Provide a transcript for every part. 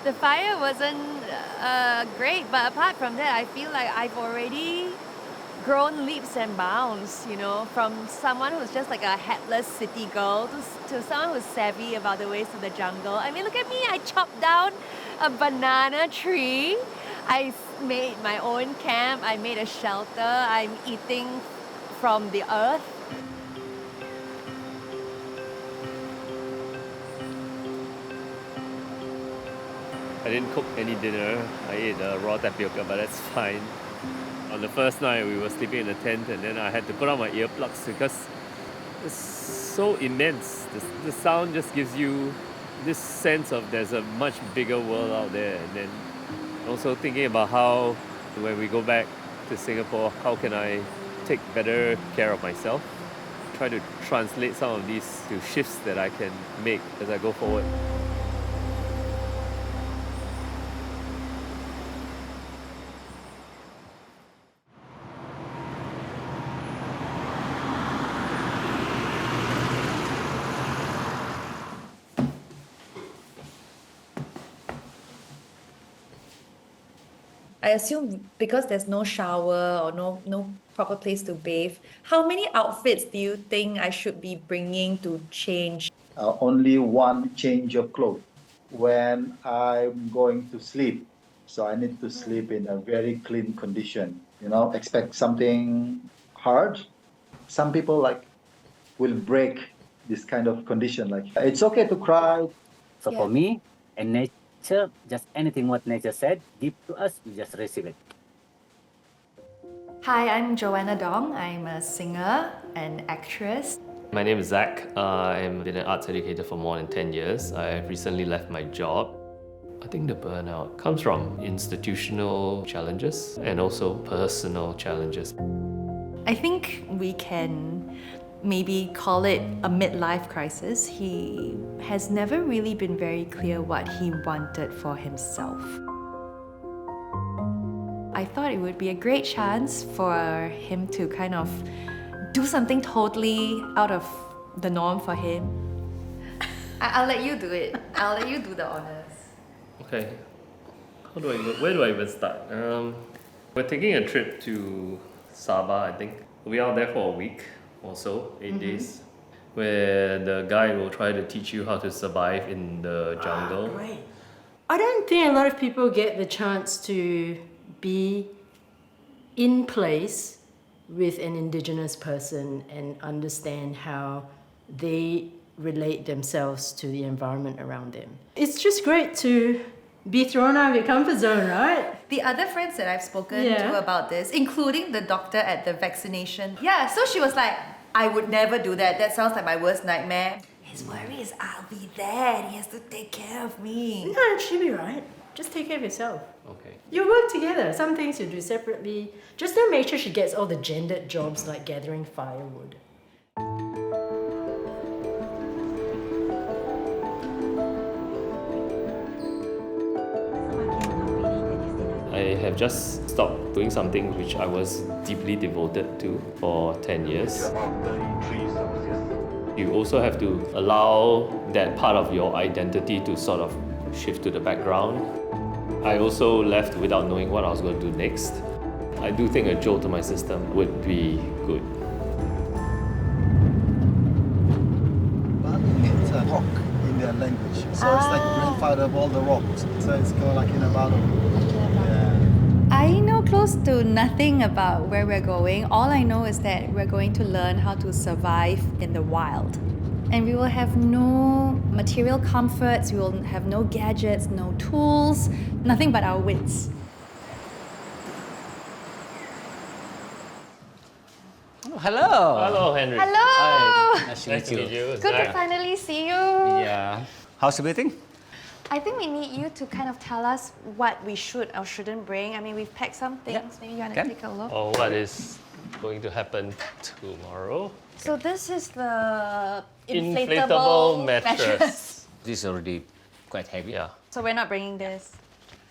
The fire wasn't great, but apart from that, I feel like I've already grown leaps and bounds, you know, from someone who's just like a headless city girl to someone who's savvy about the ways of the jungle. I mean, look at me, I chopped down a banana tree. Made my own camp, I made a shelter, I'm eating from the earth. I didn't cook any dinner. I ate raw tapioca, but that's fine. On the first night, we were sleeping in a tent, and then I had to put on my earplugs because it's so immense. The sound just gives you this sense of there's a much bigger world out there. And then also thinking about how, when we go back to Singapore, how can I take better care of myself? Try to translate some of these to shifts that I can make as I go forward. I assume because there's no shower or no proper place to bathe, how many outfits do you think I should be bringing to change? Only one change of clothes when I'm going to sleep. So I need to sleep in a very clean condition. You know, expect something hard. Some people will break this kind of condition. Like it's okay to cry. So for me and nature, just anything what nature said, give to us, we just receive it. Hi, I'm Joanna Dong. I'm a singer and actress. My name is Zach. I've been an arts educator for more than 10 years. I've recently left my job. I think the burnout comes from institutional challenges and also personal challenges. I think we can maybe call it a midlife crisis. He has never really been very clear what he wanted for himself. I thought it would be a great chance for him to kind of do something totally out of the norm for him. I'll let you do it. I'll let you do the honors. Okay, where do I even start? We're taking a trip to Sabah, I think. We'll be out there for a week or so, 8 days, where the guide will try to teach you how to survive in the jungle. Great. I don't think a lot of people get the chance to be in place with an Indigenous person and understand how they relate themselves to the environment around them. It's just great to be thrown out of your comfort zone, right? The other friends that I've spoken to about this, including the doctor at the vaccination, so she was like, I would never do that. That sounds like my worst nightmare. His worry is I'll be there and he has to take care of me. No, it should be right. Just take care of yourself. Okay. You work together. Some things you do separately. Just don't make sure she gets all the gendered jobs like gathering firewood. I have just stopped doing something which I was deeply devoted to for 10 years. You also have to allow that part of your identity to sort of shift to the background. I also left without knowing what I was going to do next. I do think a jolt to my system would be good. It's a rock in their language. So it's like grandfather of all the rocks. So it's called like in a bottle. I know close to nothing about where we're going. All I know is that we're going to learn how to survive in the wild. And we will have no material comforts, we will have no gadgets, no tools, nothing but our wits. Oh, hello. Hello, Henry. Hello! Hi. Nice Nice to meet you. Good to Zach. finally see you. Yeah. How's everything? I think we need you to kind of tell us what we should or shouldn't bring. I mean, we've packed some things. Maybe you want to Can. take a look. Or what is going to happen tomorrow? So this is the Inflatable mattress. This is already quite heavy. Yeah. So we're not bringing this.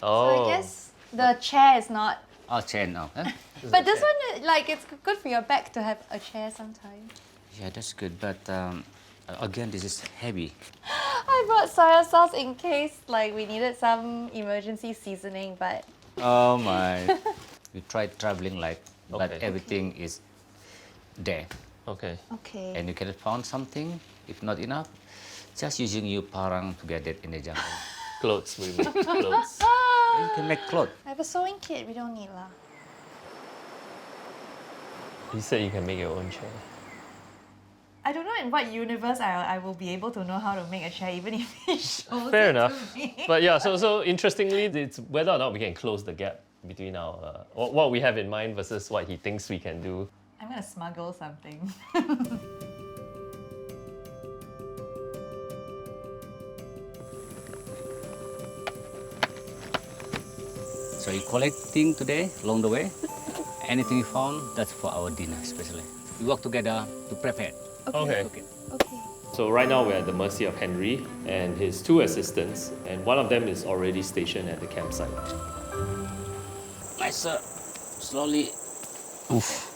Oh. So I guess the chair is not. Oh, chair now. Huh? But this one, like, it's good for your back to have a chair sometimes. Yeah, that's good. But Again, this is heavy. I brought soy sauce in case like we needed some emergency seasoning, but Oh my. We tried traveling light, but Okay. everything is there. Okay. okay. And you can find something, if not enough, just using your parang to get it in the jungle. Clothes, we make clothes. And you can make clothes. I have a sewing kit. We don't need lah. He said you can make your own chair. I don't know in what universe I will be able to know how to make a chair, even if he shows Fair it enough. to me. But yeah, so interestingly, it's whether or not we can close the gap between our what we have in mind versus what he thinks we can do. I'm gonna smuggle something. So you collecting today along the way. Anything you found, that's for our dinner especially. We work together to prepare. Okay. Okay. Okay. So right now we're at the mercy of Henry and his two assistants, and one of them is already stationed at the campsite. Nice, slowly. Oof.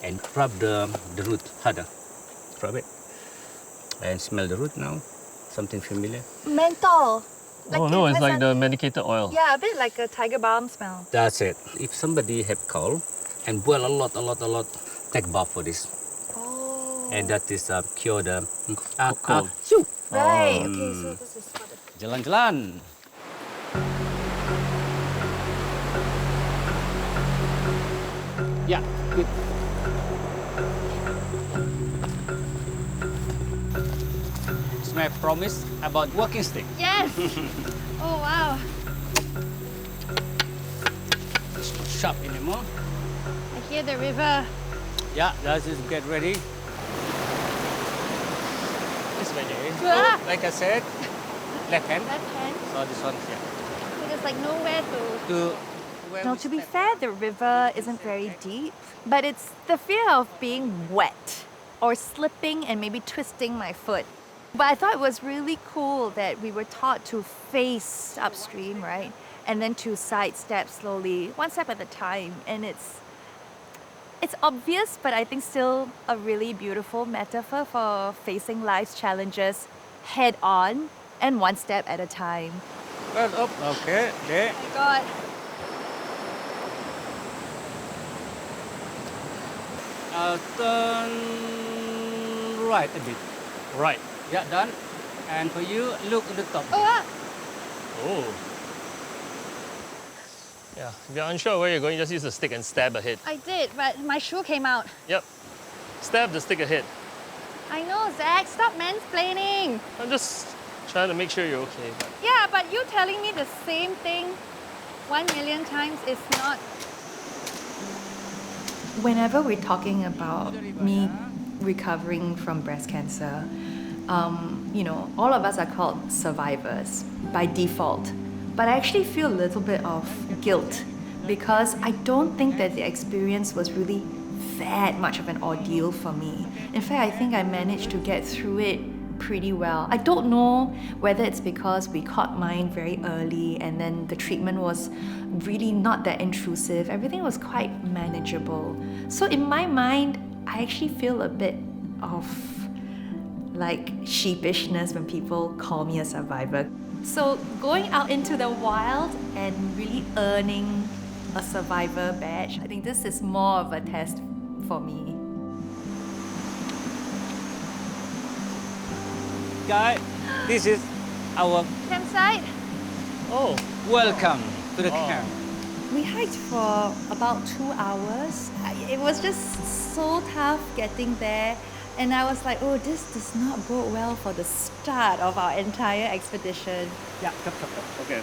And rub the root harder. Rub it. And smell the root now. Something familiar. Menthol. Oh no, it's like the medicated oil. Yeah, a bit like a tiger balm smell. That's it. If somebody have cold and boil a lot, take bath for this. Oh. And that is cure the cold. soup. Right. Okay, so this is for the. Jalan-jalan. Yeah, good. It's my promise about walking stick. Yes. Oh wow. It's not sharp anymore. I hear the river. Yeah, let's just get ready. This way, Ah! so, like I said, left hand. Left hand. So this one, yeah. So there's like nowhere to. Where Now, we to be step. fair, the river isn't very deep, but it's the fear of being wet or slipping and maybe twisting my foot. But I thought it was really cool that we were taught to face upstream, right? And then to sidestep slowly, one step at a time. And it's obvious, but I think still a really beautiful metaphor for facing life's challenges head on and one step at a time. Well, up. Okay, there. Oh my God. Turn right a bit. Right. Yeah, done. And for you, look at the top. Oh, ah. Oh. Yeah, if you're unsure where you're going, just use the stick and stab ahead. I did, but my shoe came out. Yep. Stab the stick ahead. I know, Zach. Stop mansplaining. I'm just trying to make sure you're okay. But Yeah, but you telling me the same thing 1,000,000 times is not. Whenever we're talking about me recovering from breast cancer, all of us are called survivors by default. But I actually feel a little bit of guilt because I don't think that the experience was really that much of an ordeal for me. In fact, I think I managed to get through it pretty well. I don't know whether it's because we caught mine very early and then the treatment was really not that intrusive. Everything was quite manageable. So in my mind, I actually feel a bit of like sheepishness when people call me a survivor. So going out into the wild and really earning a survivor badge, I think this is more of a test for me. Guys, this is our Campsite? oh, welcome to the camp. We hiked for about 2 hours. It was just so tough getting there. And I was like, oh, this does not bode well for the start of our entire expedition. Yeah, come. Okay.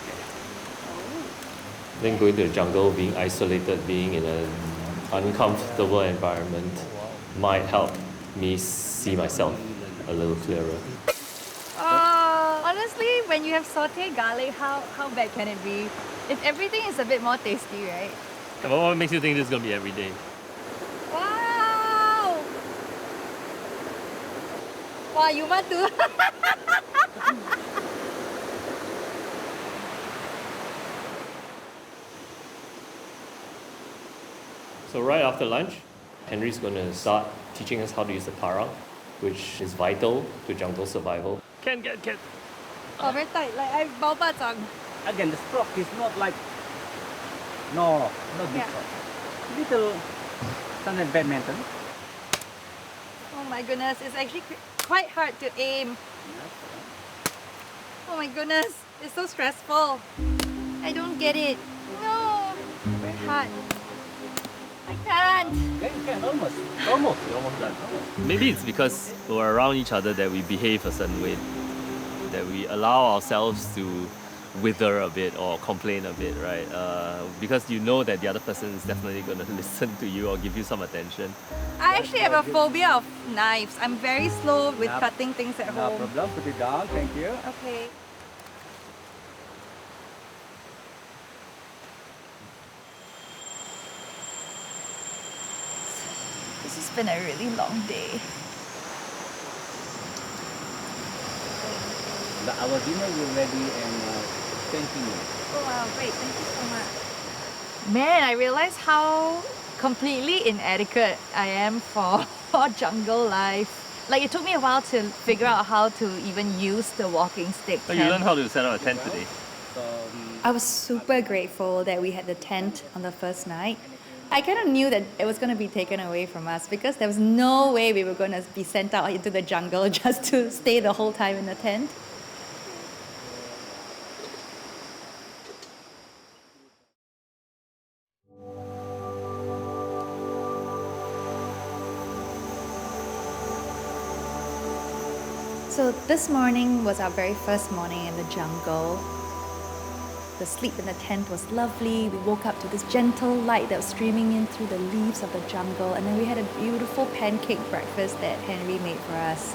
then going to the jungle, being isolated, being in an uncomfortable environment might help me see myself a little clearer. Honestly, when you have sauteed garlic, how bad can it be? Everything is a bit more tasty, right? But what makes you think this is going to be every day? Wow! Wow, you want to? So right after lunch, Henry's going to start teaching us how to use the parang. which is vital to jungle survival. Can. Oh, very tight. Like I bao ba zhang. Again, the stroke is not like no big Yeah. stroke. Little something badminton. Oh my goodness, it's actually quite hard to aim. Oh my goodness, it's so stressful. I don't get it. No, very hard. I can't. Yeah, you can almost. You're almost done. Maybe it's because we're around each other that we behave a certain way, that we allow ourselves to wither a bit or complain a bit, right? Because you know that the other person is definitely going to listen to you or give you some attention. I actually have a phobia of knives. I'm very slow with No- cutting things at No home. problem. Put it down. Thank you. Okay. This has been a really long day. Our dinner will ready in 20 minutes. Oh wow, great. Thank you so much. Man, I realized how completely inadequate I am for jungle life. Like it took me a while to figure out how to even use the walking stick. So you learned how to set up a tent today. So I was super grateful that we had the tent on the first night. I kind of knew that it was going to be taken away from us because there was no way we were going to be sent out into the jungle just to stay the whole time in the tent. So this morning was our very first morning in the jungle. The sleep in the tent was lovely. We woke up to this gentle light that was streaming in through the leaves of the jungle, and then we had a beautiful pancake breakfast that Henry made for us.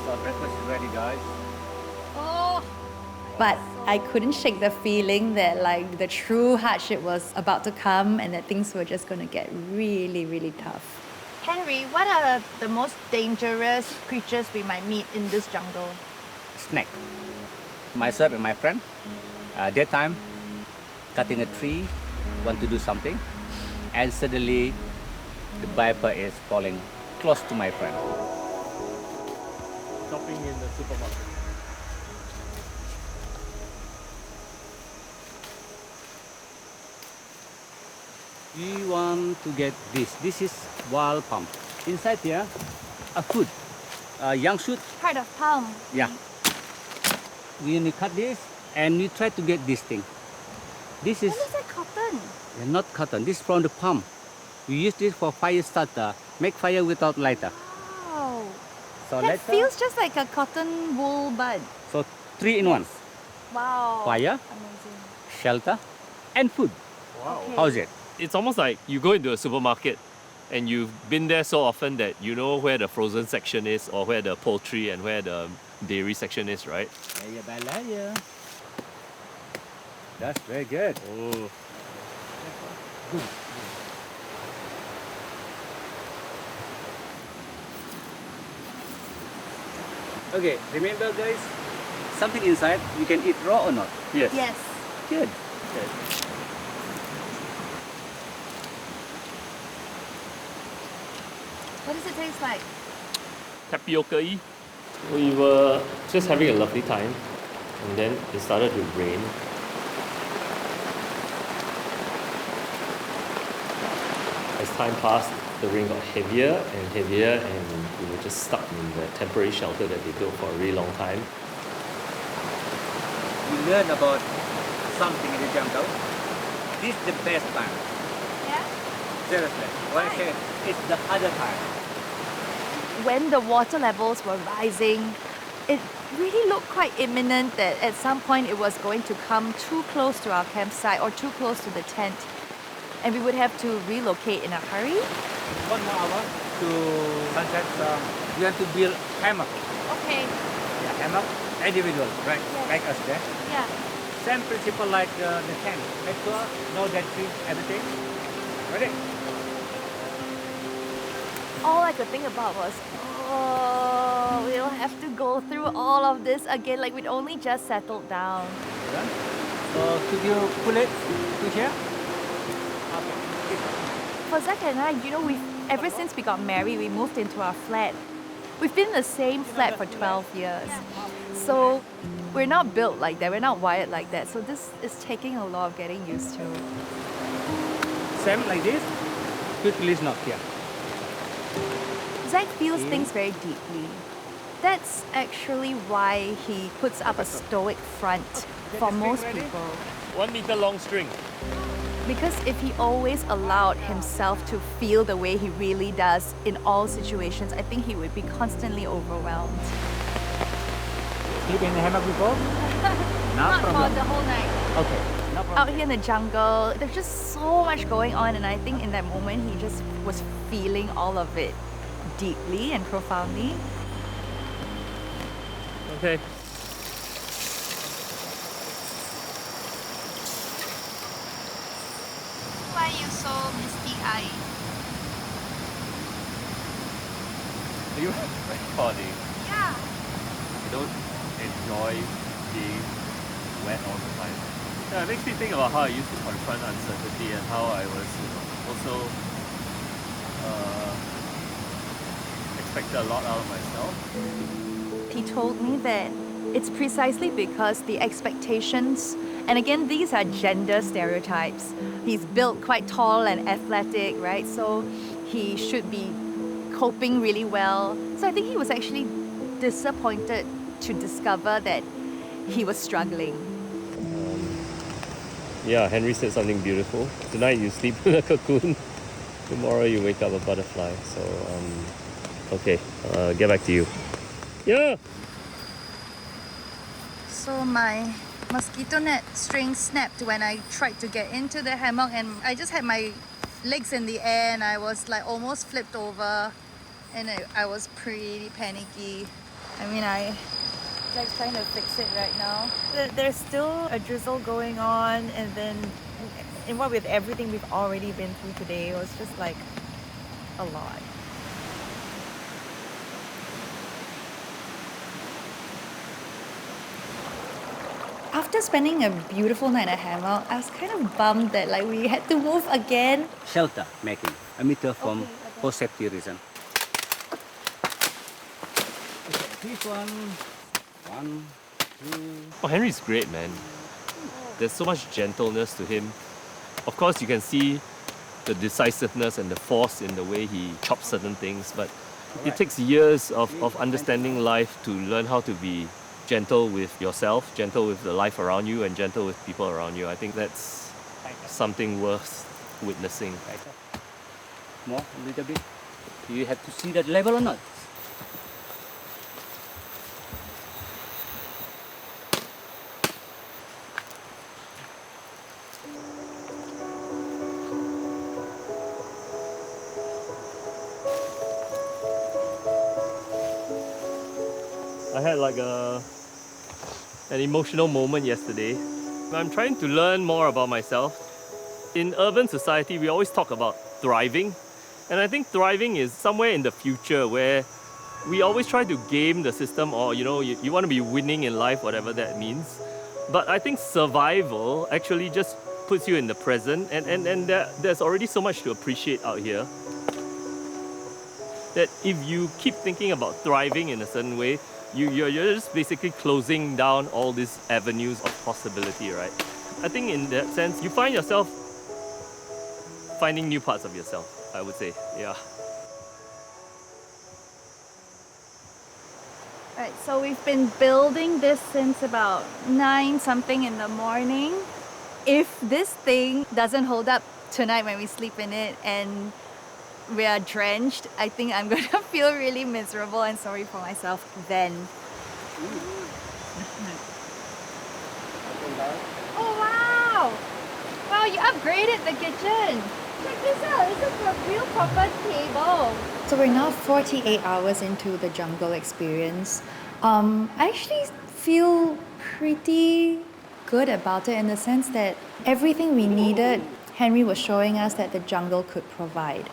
our breakfast is ready, guys. Oh, But I couldn't shake the feeling that like the true hardship was about to come and that things were just going to get really, really tough. Henry, what are the most dangerous creatures we might meet in this jungle? Snake. Myself and my friend, daytime, cutting a tree, want to do something, and suddenly the viper is falling close to my friend. Shopping in the supermarket. We want to get this. This is wild palm. Inside here, a fruit, a young shoot. Heart of palm. Yeah. We need to cut this, and we try to get this thing. This is What is that cotton? not cotton. This is from the palm. We use this for fire starter. Make fire without lighter. Wow. So That later, feels just like a cotton wool bud. so 3 in 1: Wow. fire, Amazing. shelter, and food. Wow. Okay. How's it? It's almost like you go into a supermarket and you've been there so often that you know where the frozen section is or where the poultry and where the dairy section is, right? Layer by layer. That's very good. Oh. Okay, remember guys, something inside, you can eat raw or not? Yes. Yes. Good. Okay. What does it taste like? Tapioca-y. We were just having a lovely time and then it started to rain. As time passed, the rain got heavier and heavier and we were just stuck in the temporary shelter that they built for a really long time. You learn about something in the jungle. This is the best time. Yeah. Seriously. What I said, it's the harder time. When the water levels were rising, it really looked quite imminent that at some point it was going to come too close to our campsite or too close to the tent. And we would have to relocate in a hurry. 1 more hour to sunset. We have to build hammock. Okay. Yeah, hammock, individual, right? Yes. Like us there. Yeah. Same principle like the tent. Make sure no dead tree, everything. Ready? All I could think about was, oh, we'll have to go through all of this again. Like we'd only just settled down. Done. So could you pull it to here? Okay. for Zach and I, ever since we got married, we moved into our flat. We've been in the same flat for 12 years. So we're not built like that, we're not wired like that. So this is taking a lot of getting used to. Same like this, quickly is not here. Zach feels things very deeply. That's actually why he puts up a stoic front for most people. 1 meter long string. Because if he always allowed himself to feel the way he really does in all situations, I think he would be constantly overwhelmed. Sleep in the hammock before? Not for the whole night. Okay, no problem. Out here in the jungle, there's just so much going on, and I think in that moment he just was feeling all of it deeply and profoundly. Okay. Why are you so misty-eyed? Are you recording? Yeah. You don't enjoy being wet all the time. Yeah, it makes me think about how I used to confront uncertainty and how I was also expected a lot out of myself. He told me that it's precisely because the expectations, and again, these are gender stereotypes. He's built quite tall and athletic, right? So he should be coping really well. So I think he was actually disappointed to discover that he was struggling. Yeah, Henry said something beautiful. Tonight you sleep in a cocoon. Tomorrow you wake up a butterfly. So, okay, get back to you. Yeah. So my mosquito net string snapped when I tried to get into the hammock, and I just had my legs in the air and I was like almost flipped over, and I was pretty panicky. I mean, I like trying to fix it right now. There's still a drizzle going on, and then with everything we've already been through today, it was just like a lot. After spending a beautiful night at hammock, I was kind of bummed that like we had to move again. Shelter making, a meter from for safety reason. This one, 1, 2. Oh, Henry's great, man. There's so much gentleness to him. Of course, you can see the decisiveness and the force in the way he chops certain things, but it takes years of understanding life to learn how to be gentle with yourself, gentle with the life around you, and gentle with people around you. I think that's something worth witnessing. More, a little bit. You have to see that level or not. I had like an emotional moment yesterday. I'm trying to learn more about myself. In urban society, we always talk about thriving. And I think thriving is somewhere in the future where we always try to game the system, or you want to be winning in life, whatever that means. But I think survival actually just puts you in the present, and there's already so much to appreciate out here. That if you keep thinking about thriving in a certain way, you're just basically closing down all these avenues of possibility, right? I think in that sense, you find yourself finding new parts of yourself, I would say, yeah. Right, so we've been building this since about 9 something in the morning. If this thing doesn't hold up tonight when we sleep in it and we are drenched, I think I'm going to feel really miserable and sorry for myself then. Oh wow! Wow, you upgraded the kitchen! Check this out, this is a real proper table. So we're now 48 hours into the jungle experience. I actually feel pretty good about it in the sense that everything we needed, Henry was showing us that the jungle could provide.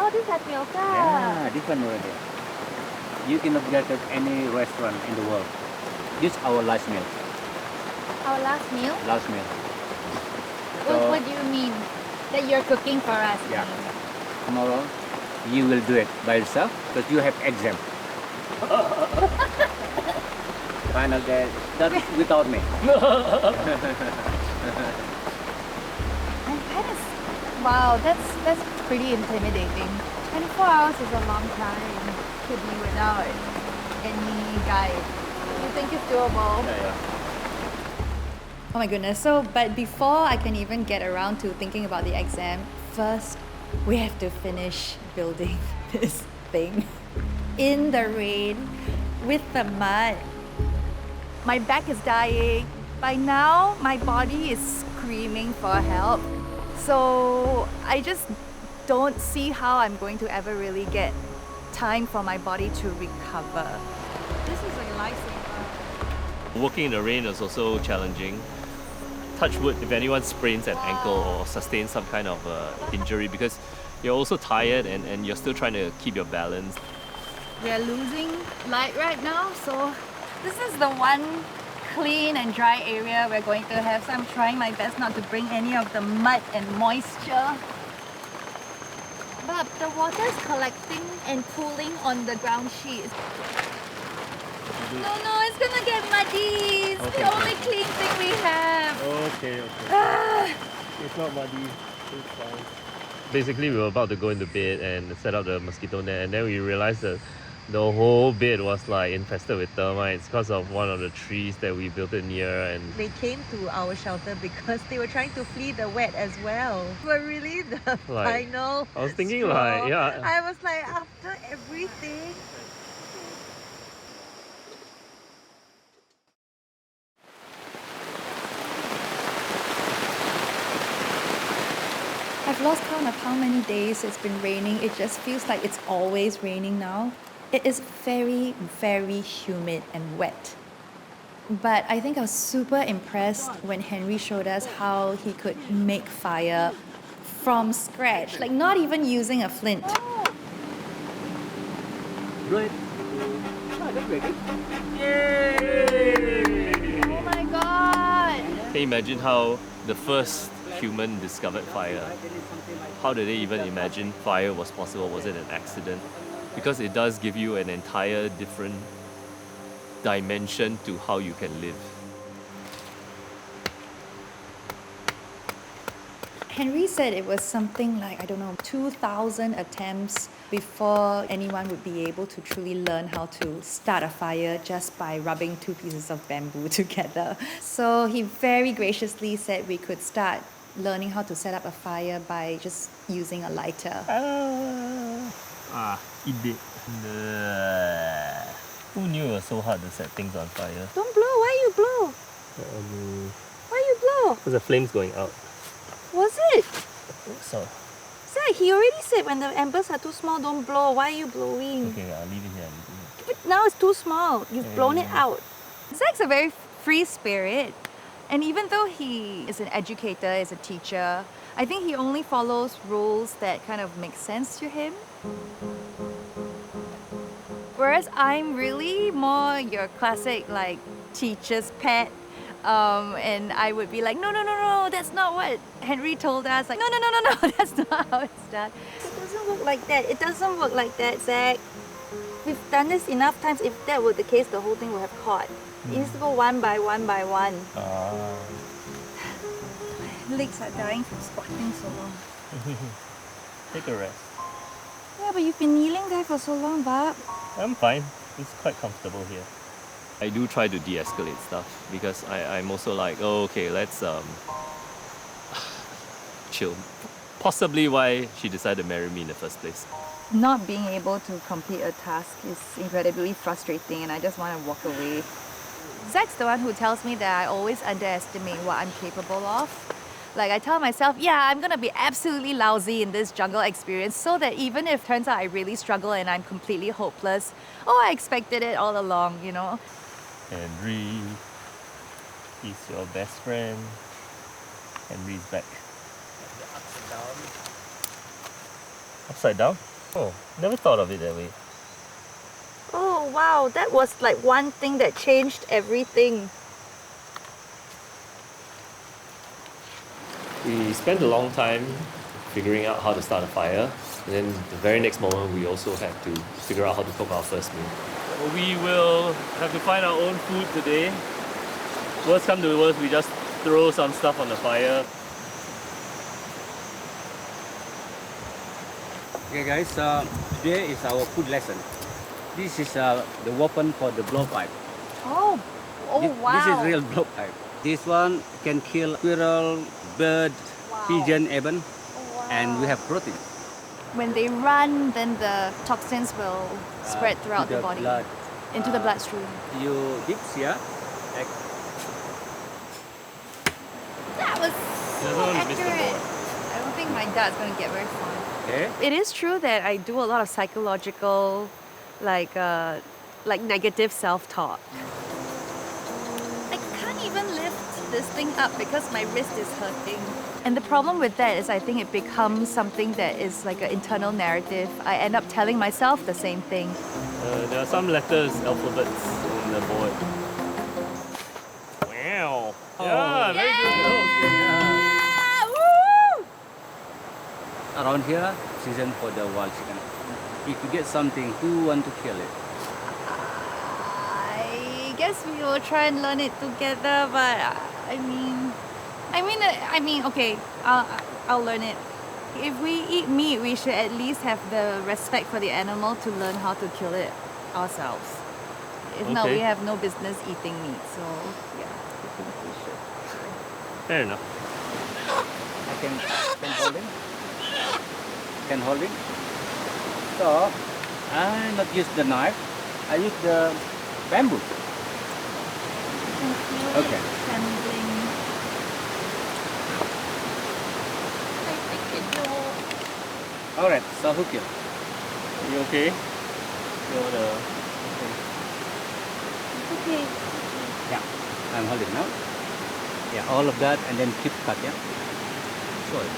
Oh, this tapioca. Yeah, different already. You cannot get at any restaurant in the world. This is our last meal. Our last meal? Last meal. What do you mean? That you're cooking for us? Yeah. tomorrow you will do it by yourself because you have exam. Final day, that's without me. Wow, that's pretty intimidating. 24 hours is a long time to be without any guide. You think it's doable? Yeah. Oh my goodness. So, but before I can even get around to thinking about the exam, first we have to finish building this thing in the rain with the mud. My back is dying. By now, my body is screaming for help. So I just don't see how I'm going to ever really get time for my body to recover. This is a lifesaver. Working in the rain is also challenging. Touch wood if anyone sprains an ankle or sustains some kind of injury, because you're also tired and you're still trying to keep your balance. We're losing light right now, so this is the one clean and dry area we're going to have. So I'm trying my best not to bring any of the mud and moisture. But the water is collecting and pooling on the ground sheet. No, it's gonna get muddy. It's the only clean thing we have. Okay. It's not muddy. It's fine. Basically, we were about to go into bed and set up the mosquito net, and then we realized that the whole bed was like infested with termites because of one of the trees that we built it near. And They came to our shelter because they were trying to flee the wet as well. We're really the final I was thinking straw. like, yeah. I was like, after everything. I've lost count of how many days it's been raining. It just feels like it's always raining now. It is very, very humid and wet. But I think I was super impressed when Henry showed us how he could make fire from scratch, like not even using a flint. Right. That's ready. Oh my god! Can you imagine how the first human discovered fire? How did they even imagine fire was possible? Was it an accident? Because it does give you an entire different dimension to how you can live. Henry said it was something like, 2,000 attempts before anyone would be able to truly learn how to start a fire just by rubbing two pieces of bamboo together. So he very graciously said we could start learning how to set up a fire by just using a lighter. It did. Who knew it was so hard to set things on fire? Don't blow, why you blow? Why you blow? Because the flame's going out. Was it? So, Zach, he already said when the embers are too small, don't blow. Why are you blowing? okay, I'll leave it here. But now it's too small. You've blown it out. Zach's a very free spirit. And even though he is an educator, is a teacher, I think he only follows rules that kind of make sense to him. Whereas I'm really more your classic like teacher's pet. And I would be like, no, that's not what Henry told us. Like, no, that's not how it's done. It doesn't work like that. It doesn't work like that, Zach. We've done this enough times. If that were the case, the whole thing would have caught. It needs to go one by one by one. My legs are dying from squatting so long. Take a rest. Yeah, but you've been kneeling there for so long, Bob. I'm fine. It's quite comfortable here. I do try to de-escalate stuff because I'm also like, oh, okay, let's chill. Possibly why she decided to marry me in the first place. Not being able to complete a task is incredibly frustrating and I just want to walk away. Zach's the one who tells me that I always underestimate what I'm capable of. Like I tell myself, yeah, I'm gonna be absolutely lousy in this jungle experience so that even if it turns out I really struggle and I'm completely hopeless, I expected it all along, you know? Henry, he's your best friend. Henry's back. Upside down? Oh, never thought of it that way. Oh wow, that was like one thing that changed everything. We spent a long time figuring out how to start a fire. And then the very next moment, we also had to figure out how to cook our first meal. We will have to find our own food today. Worst come to worst, we just throw some stuff on the fire. Okay guys, today is our food lesson. This is the weapon for the blowpipe. Oh, wow. This is real blowpipe. This one can kill squirrel, bird, pigeon even, and we have protein. When they run, then the toxins will spread throughout to the body, blood. into the bloodstream. You dips here. Like, That was so Doesn't want to miss the accurate. board. I don't think my dad's going to get very far. okay. It is true that I do a lot of psychological, like negative self-talk. I can't even lift this thing up because my wrist is hurting. And the problem with that is I think it becomes something that is like an internal narrative. I end up telling myself the same thing. There are some letters, alphabets in the board. Wow. Yeah, very good. Woo! Around here, season for the wild chicken. If you get something, who want to kill it? I guess we will try and learn it together, but I mean, okay, I'll learn it. If we eat meat, we should at least have the respect for the animal to learn how to kill it ourselves. If not, Okay. we have no business eating meat. So yeah, I think we should. Fair enough. I can hold him. Can hold him. So I not use the knife. I use the bamboo. Okay. Handling. All right. So hook you. You okay? You wanna... It's okay. Yeah. I'm holding now. Yeah. All of that and then keep cut. Yeah. Sorry.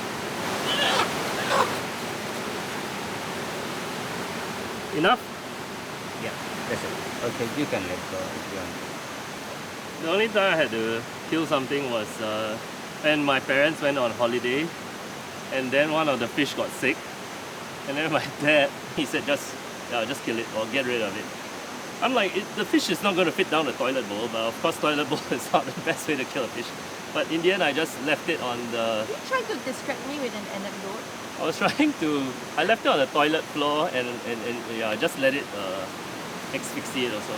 Enough? Yeah. That's it. Okay. You can let go if you want. The only time I had to kill something was when my parents went on holiday, and then one of the fish got sick, and then my dad, he said just kill it or get rid of it. I'm like, the fish is not going to fit down the toilet bowl, but of course toilet bowl is not the best way to kill a fish. But in the end, I just left it on the... You tried to distract me with an anecdote. I was trying to... I left it on the toilet floor and yeah, I just let it asphyxiate also.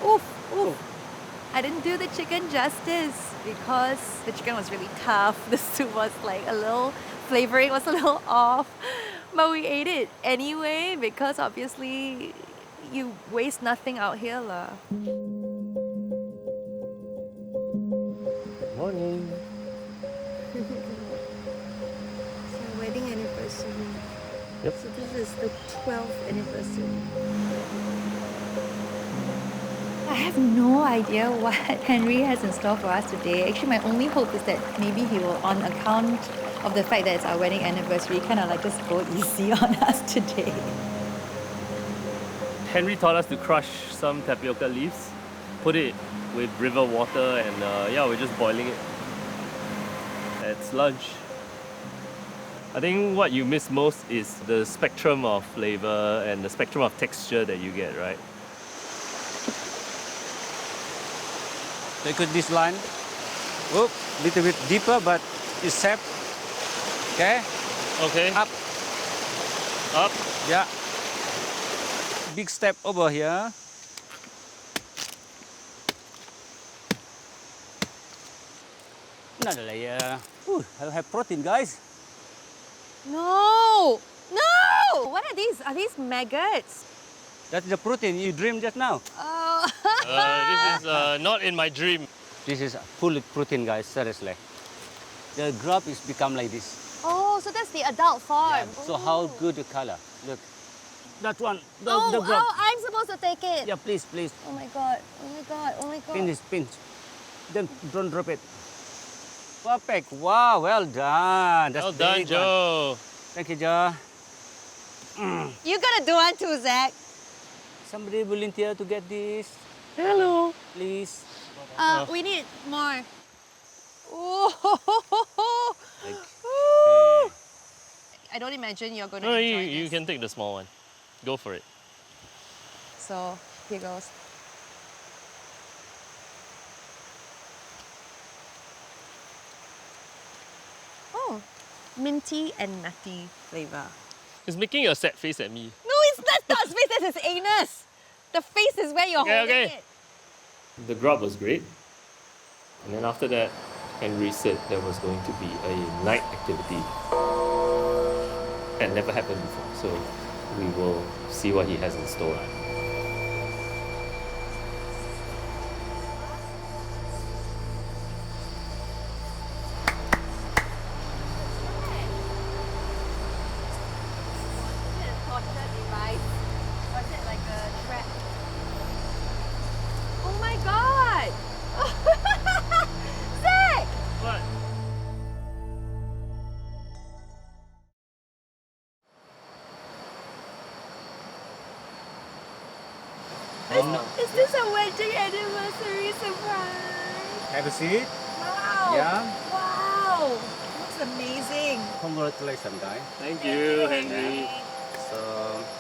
Oof, oof. I didn't do the chicken justice because the chicken was really tough. The soup was like a little, flavoring was a little off. But we ate it anyway because obviously you waste nothing out here lah. Morning. So wedding anniversary. Yep. So this is the 12th anniversary. I have no idea what Henry has in store for us today. Actually, my only hope is that maybe he will, on account of the fact that it's our wedding anniversary, kind of like just go easy on us today. Henry taught us to crush some tapioca leaves, put it with river water, and yeah, we're just boiling it. It's lunch. I think what you miss most is the spectrum of flavor and the spectrum of texture that you get, right? Take this line. Whoop, little bit deeper, but it's safe. Okay. Okay. Up. Up. Yeah. Big step over here. Another layer. Ooh, I have protein, guys. No! No! What are these? Are these maggots? That's the protein you dreamed just now. Oh. This is not in my dream. This is full protein, guys. Seriously. The grub is become like this. Oh, so that's the adult form. So how good the color? Look. That one. The Oh, grub. I'm supposed to take it. Yeah, please, please. Oh my god. Oh my god. Oh my god. Pinch. Then don't drop it. Perfect. Wow, well done. That's Well done, big one. Joe. Thank you, Joe. You gotta do one too, Zach. Somebody volunteer to get this, Hello. please. We need more. Oh. Okay. I don't imagine you're going to No, enjoy you this. can take the small one. Go for it. So here goes. Oh, minty and nutty flavor. It's making a sad face at me. No, that's not his face, that's his anus. The face is where you're holding it. The grub was great. And then after that, Henry said there was going to be a night activity. It never happened before, so we will see what he has in store. Oh my god! Zach! What? Is this a wedding anniversary surprise? Have a seat. Wow! Yeah. Wow! Looks amazing. Congratulations, guys. Thank you, Henry. So,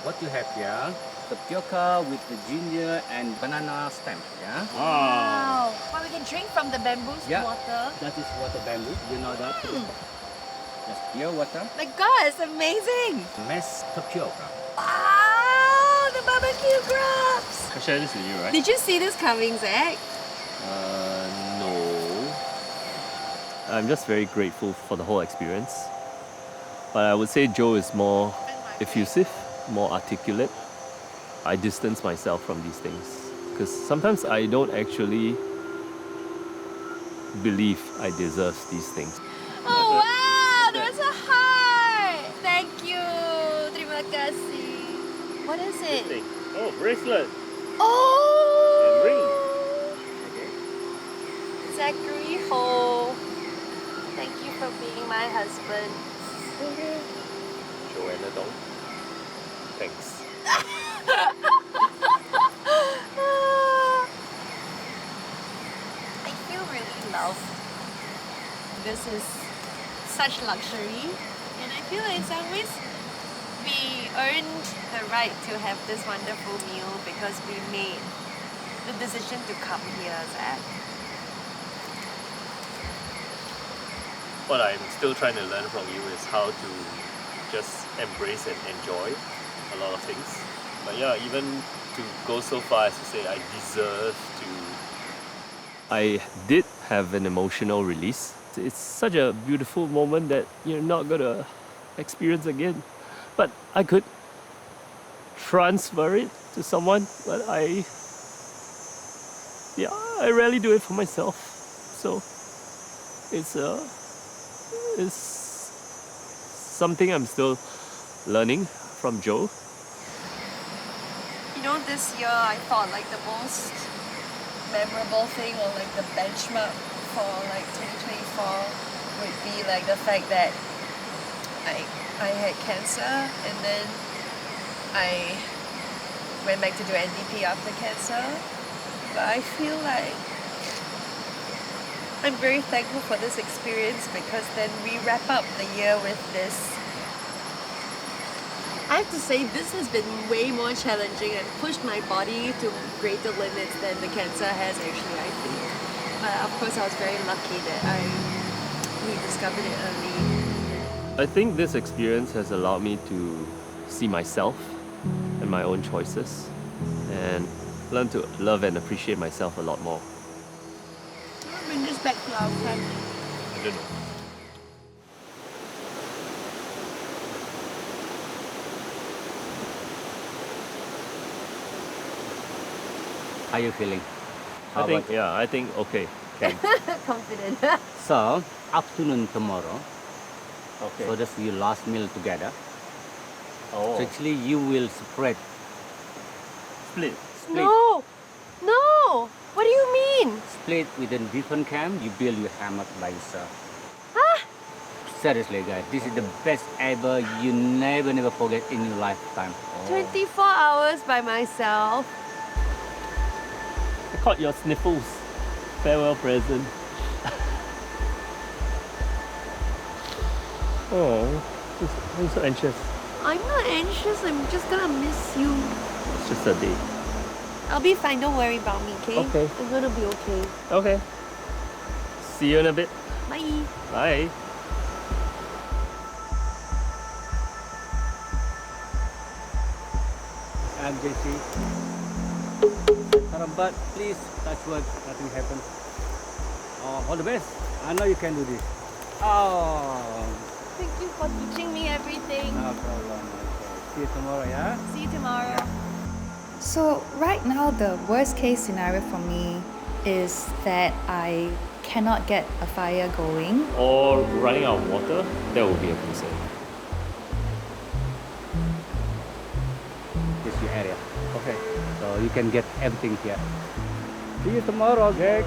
what you have here? Tapioca with the ginger and banana stem. Yeah. Wow! Well, we can drink from the bamboo's Yeah. water. That is water bamboo. You know that? Just pure water. My god, it's amazing! Mashed tapioca. Wow! The barbecue grubs! I share this with you, right? Did you see this coming, Zach? No. I'm just very grateful for the whole experience. But I would say Joe is more effusive, more articulate. I distance myself from these things because sometimes I don't actually believe I deserve these things. Oh wow! There's a heart! Thank you! Terima kasih. What is it? Oh, bracelet Oh! and ring. Zachary Ho. Thank you for being my husband. Joanna Dong. Thanks. I feel really loved. This is such luxury, and I feel in some ways we earned the right to have this wonderful meal because we made the decision to come here, Zach. What I'm still trying to learn from you is how to just embrace and enjoy a lot of things. But yeah, even to go so far as to say I deserve to. I did have an emotional release. It's such a beautiful moment that you're not gonna experience again. But I could transfer it to someone, but I rarely do it for myself. So it's something I'm still learning from Joe. You know, this year I thought like the most memorable thing or like the benchmark for like 2024 would be like the fact that I had cancer and then I went back to do NDP after cancer. But I feel like I'm very thankful for this experience because then we wrap up the year with this. I have to say this has been way more challenging and pushed my body to greater limits than the cancer has actually, I think. But of course I was very lucky that we discovered it early. I think this experience has allowed me to see myself and my own choices and learn to love and appreciate myself a lot more. Bring this back to our family. I don't know. How are you feeling? How I think okay. Can. Confident. So, afternoon tomorrow. Okay. So that's your last meal together. Oh. So actually you will Split. split. No! No! What do you mean? Split within different camp, you build your hammock by yourself. Huh? Seriously guys, this is the best ever. You never forget in your lifetime. 24 hours by myself. I caught your sniffles. Farewell present. Oh, I'm so anxious. I'm not anxious. I'm just gonna miss you. It's just a day. I'll be fine. Don't worry about me, okay? Okay. I'm gonna be okay. Okay. See you in a bit. Bye. Bye. I'm JC. But please, touch wood, nothing happens. All the best. I know you can do this. Oh, Thank you for teaching me everything. no problem. Okay. See you tomorrow, yeah? See you tomorrow. So, right now, the worst case scenario for me is that I cannot get a fire going. Or running out of water, that would be a concern. This is your area. Okay. So you can get everything here. See you tomorrow, Greg.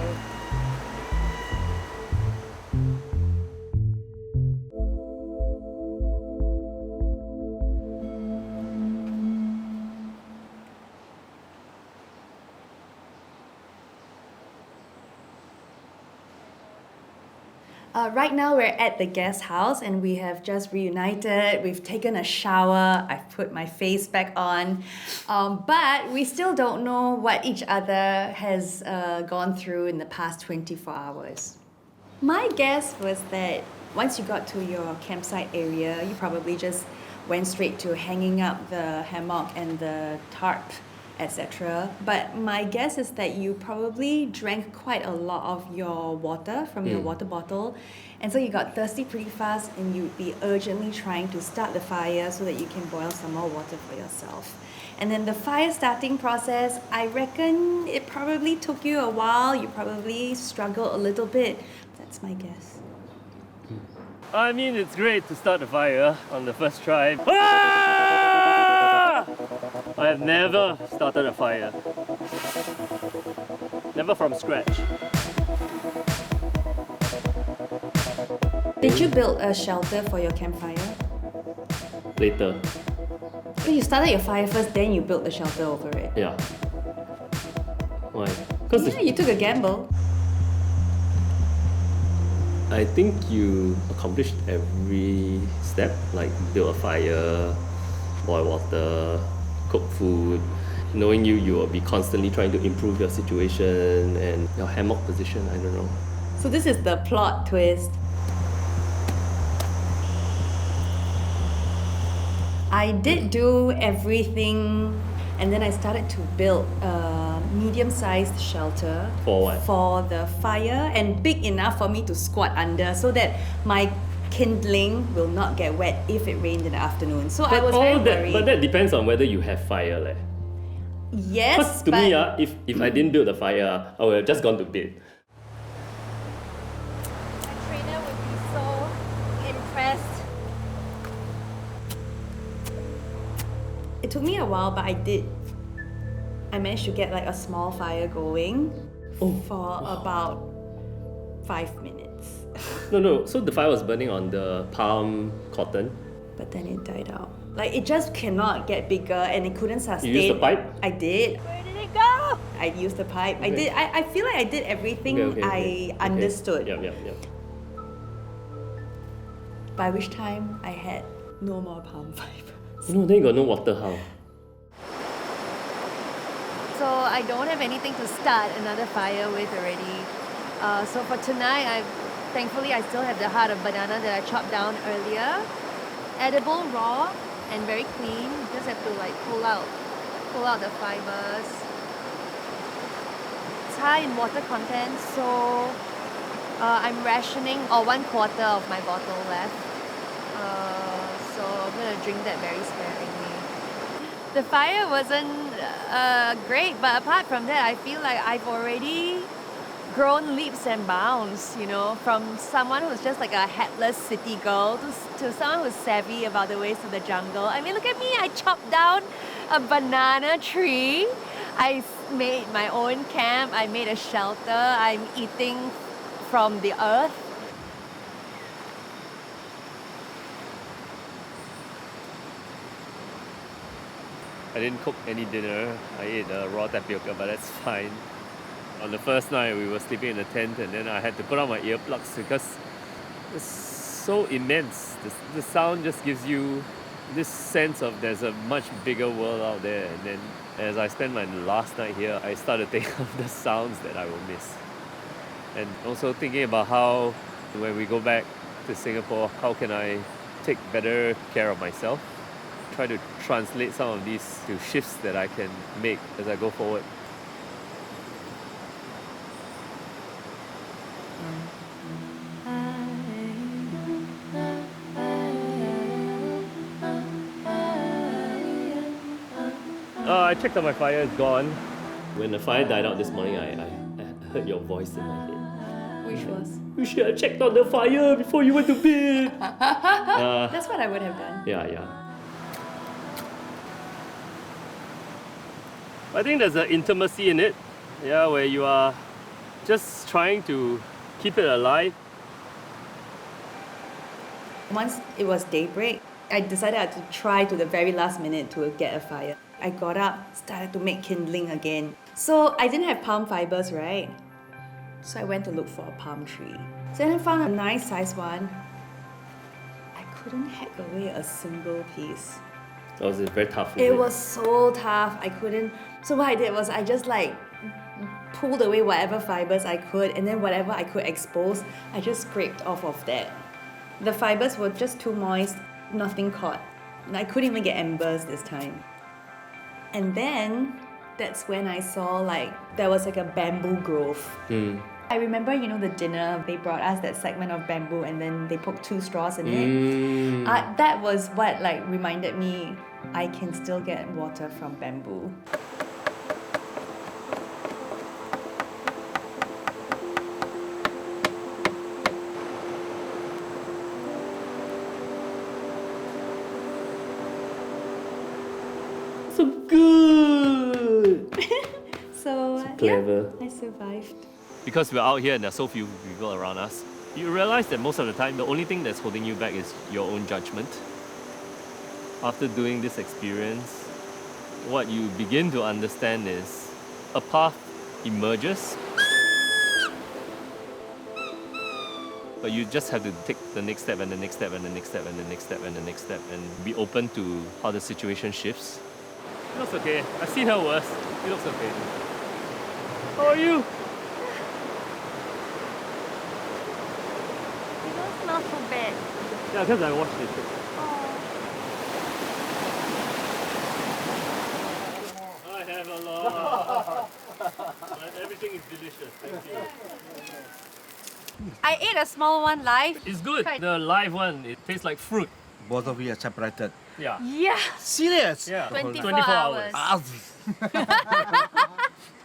Right now, we're at the guest house and we have just reunited. We've taken a shower. I've put my face back on. But we still don't know what each other has gone through in the past 24 hours. My guess was that once you got to your campsite area, you probably just went straight to hanging up the hammock and the tarp, etc. But my guess is that you probably drank quite a lot of your water from your water bottle, and so you got thirsty pretty fast and you'd be urgently trying to start the fire so that you can boil some more water for yourself. And then the fire starting process, I reckon it probably took you a while. You probably struggled a little bit. That's my guess. I mean, it's great to start a fire on the first try. Ah! I have never started a fire. Never from scratch. Did you build a shelter for your campfire? Later. So you started your fire first, then you built the shelter over it. Yeah. Why? Because Yeah, you took a gamble. I think you accomplished every step, like build a fire, boil water, cook food. Knowing you, you will be constantly trying to improve your situation and your hammock position, I don't know. So this is the plot twist. I did do everything, and then I started to build a medium-sized shelter For what? for the fire, and big enough for me to squat under so that my kindling will not get wet if it rained in the afternoon. So I was very worried. But that depends on whether you have fire. Leh. Yes, Because to but me, if I didn't build a fire, I would have just gone to bed. My trainer would be so impressed. it took me a while, but I did. I managed to get like a small fire going for about 5 minutes. No. So the fire was burning on the palm cotton. But then it died out. Like it just cannot get bigger and it couldn't sustain. You used the pipe? I did. Where did it go? I used the pipe. I Okay. did. I feel like I did everything I understood. Yep. By which time I had no more palm fibers. No, then you got no water, how? So I don't have anything to start another fire with already. So for tonight, thankfully I still have the heart of banana that I chopped down earlier. Edible, raw, and very clean. Just have to like pull out the fibers. It's high in water content, so I'm rationing 1/4 of my bottle left. So I'm gonna drink that very sparingly. The fire wasn't great, but apart from that, I feel like I've already grown leaps and bounds, you know, from someone who's just like a headless city girl to someone who's savvy about the ways of the jungle. I mean, look at me, I chopped down a banana tree. I made my own camp, I made a shelter, I'm eating from the earth. I didn't cook any dinner. I ate raw tapioca, but that's fine. On the first night, we were sleeping in a tent, and then I had to put on my earplugs because it's so immense. The sound just gives you this sense of there's a much bigger world out there. And then as I spent my last night here, I started thinking of the sounds that I will miss. And also thinking about how, when we go back to Singapore, how can I take better care of myself? Try to translate some of these to shifts that I can make as I go forward. I checked out my fire, it's gone. When the fire died out this morning, I heard your voice in my head. Which was? You should have checked out the fire before you went to bed. That's what I would have done. Yeah. I think there's an intimacy in it, where you are just trying to keep it alive. Once it was daybreak, I decided to try to the very last minute to get a fire. I got up, started to make kindling again. So I didn't have palm fibers, right? So I went to look for a palm tree. So then I found a nice size one. I couldn't hack away a single piece. Was it very tough? It was so tough, I couldn't. So what I did was I just pulled away whatever fibers I could, and then whatever I could expose, I just scraped off of that. The fibers were just too moist, nothing caught. And I couldn't even get embers this time. And then that's when I saw there was a bamboo grove. I remember, the dinner, they brought us that segment of bamboo and then they poked 2 straws in it. That was what reminded me I can still get water from bamboo. So good! So clever. I survived. Because we're out here and there's so few people around us, you realize that most of the time, the only thing that's holding you back is your own judgment. After doing this experience, what you begin to understand is a path emerges, but you just have to take the next step and the next step and the next step and the next step and the next step and be open to how the situation shifts. It looks okay. I've seen her worse. It looks okay. How are you? You don't smell too bad. Yeah, because I washed it. I have a lot. But everything is delicious. Thank you. I ate a small one live. It's good. The live one, it tastes like fruit. Both of you are separated. Yeah. Yeah. Serious? Yeah. 24 hours. Ah,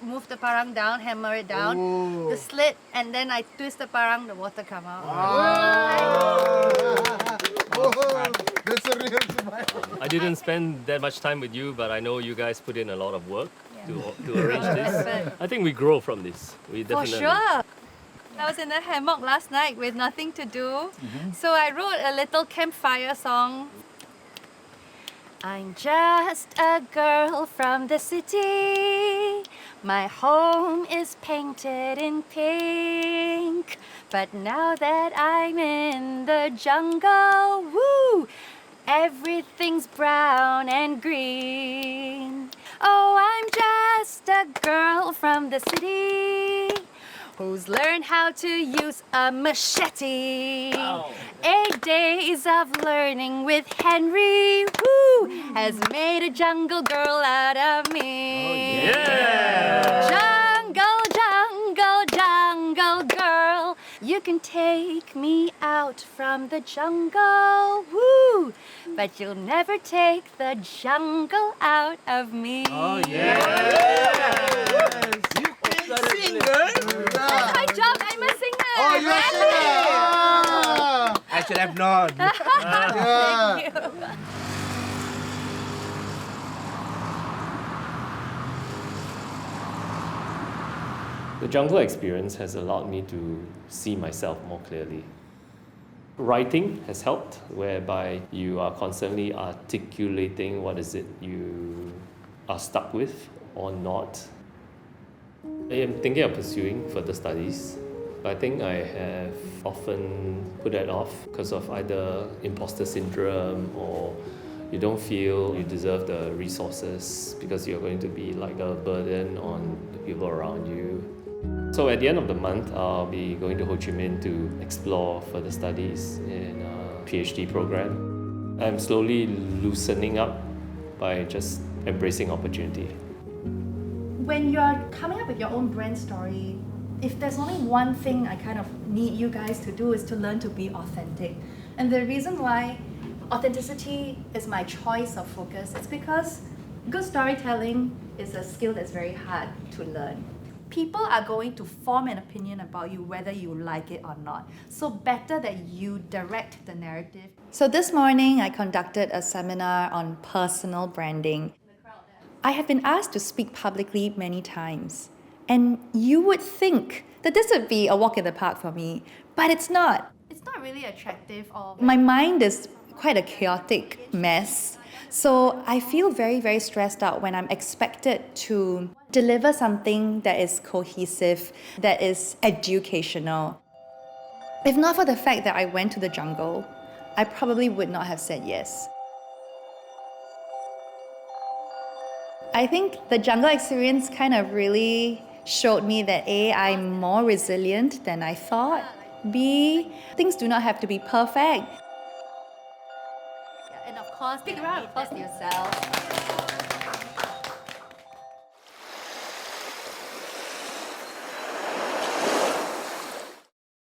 Move the parang down, hammer it down, Oh. the slit, and then I twist the parang, the water come out. That's a real survival. I didn't spend that much time with you, but I know you guys put in a lot of work to arrange this. I think we grow from this. We For definitely. sure. I was in the hammock last night with nothing to do. So I wrote a little campfire song. I'm just a girl from the city. My home is painted in pink. But now that I'm in the jungle, woo, everything's brown and green. Oh, I'm just a girl from the city who's learned how to use a machete. 8 days of learning with Henry, woo, has made a jungle girl out of me. Yeah! Jungle, jungle, jungle girl, you can take me out from the jungle, woo, but you'll never take the jungle out of me. Oh, yeah! Singer? That's my job, I'm a singer. Oh, you're a singer! Ah, I should have known. Thank you. The jungle experience has allowed me to see myself more clearly. Writing has helped, whereby you are constantly articulating what is it you are stuck with or not. I am thinking of pursuing further studies. I think I have often put that off because of either imposter syndrome or you don't feel you deserve the resources because you're going to be like a burden on the people around you. So at the end of the month, I'll be going to Ho Chi Minh to explore further studies in a PhD program. I'm slowly loosening up by just embracing opportunity. When you're coming up with your own brand story, if there's only one thing I kind of need you guys to do is to learn to be authentic. And the reason why authenticity is my choice of focus is because good storytelling is a skill that's very hard to learn. People are going to form an opinion about you whether you like it or not. So better that you direct the narrative. So this morning I conducted a seminar on personal branding. I have been asked to speak publicly many times. And you would think that this would be a walk in the park for me, but it's not. It's not really attractive. My mind is quite a chaotic mess. So I feel very, very stressed out when I'm expected to deliver something that is cohesive, that is educational. If not for the fact that I went to the jungle, I probably would not have said yes. I think the jungle experience kind of really showed me that A, I'm more resilient than I thought. B, things do not have to be perfect. And of course, big round of applause to yourself.